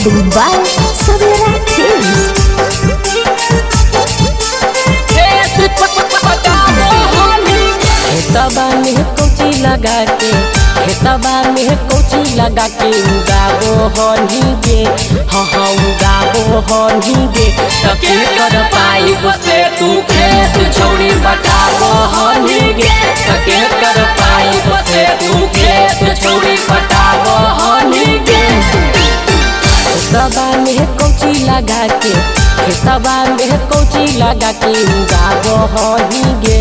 Mixing by Savera Films. खेतबा में कोची लगा के खेतबा में कोची लगा के उगाबो हनी गे हाँ उगाबो हनी गे तके कर पाई बसे तू खेत छोड़ी पटाबो हनी गे तके कर पाई बसे तू खेत छोड़ी पटाबो हनी गे खेतबा में कोची लगा के खेतबा में कोची लगा के उगाबो हनी गे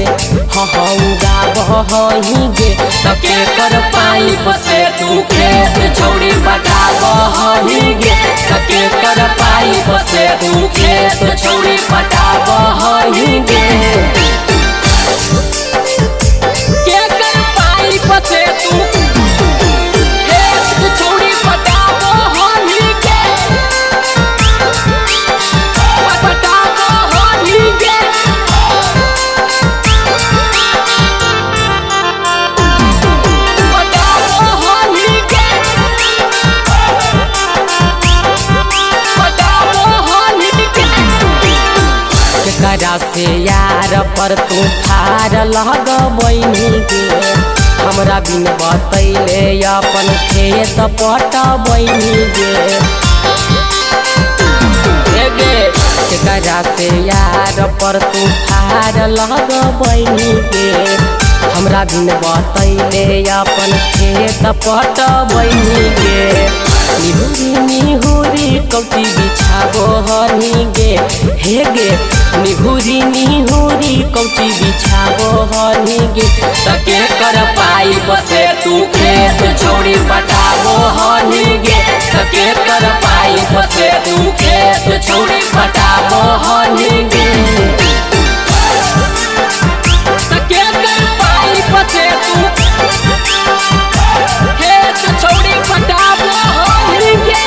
हाँ उगाबो हनी गे तके कर पाई बसे तू खेत छोड़ी पटाबो हनी गे तके कर पाई बसे तू खेत छोड़ी पटाबो हनी गे के कर पाई बसे तू खेत छोड़ी पटाबो हनी गे करा से यार पर तू ठार लगबैनी गे हमरा बिन बतैले अपन खेत पटबैनी गे करा से यार पर तू ठार लगबैनी गे हमरा बिन बतैले अपन खेत पटबैनी गे निहुरी निहुरी कौची बिछाबो हनी गे हे गे निहुरी निहुरी कौची बिछाबो हनी गे तके कर पाई बसे तू खेत छोड़ी पटाबो हनी गे तके कर पाई बसे तू खेत छोड़ी पटाबो हनी गे तके कर पाई बसे तू खेत छोड़ी पटाबो हनी गे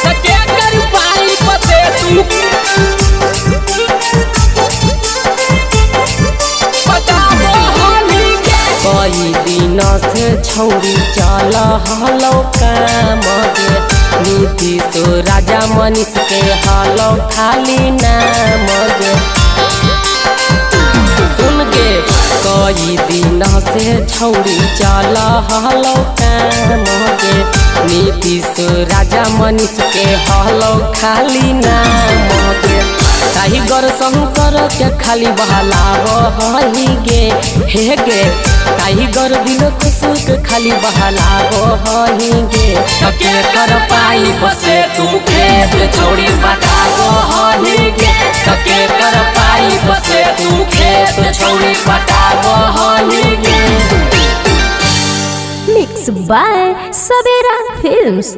तके कर पाई बसे तू पटाबो हनी गे कई दिन से छौरी चल हलो काम गे नीतीश राजा मनीष के हलो खाली नाम गे सुन गे कई दिन से छौरी चल हलो काम गे नीतीश राजा मनीष के हलो खाली नाम गे टाइगर शंकर के खाली बहलाबो हनी गे हे गे टाइगर दिल खुशू के खाली बहलाबो हनी गे तके कर पाई बसे तू खेत छोड़ी पटाबो हनी गे तके कर पाई बसे तू खेत छोड़ी पटाबो हनी गे Mixed by Savera Films.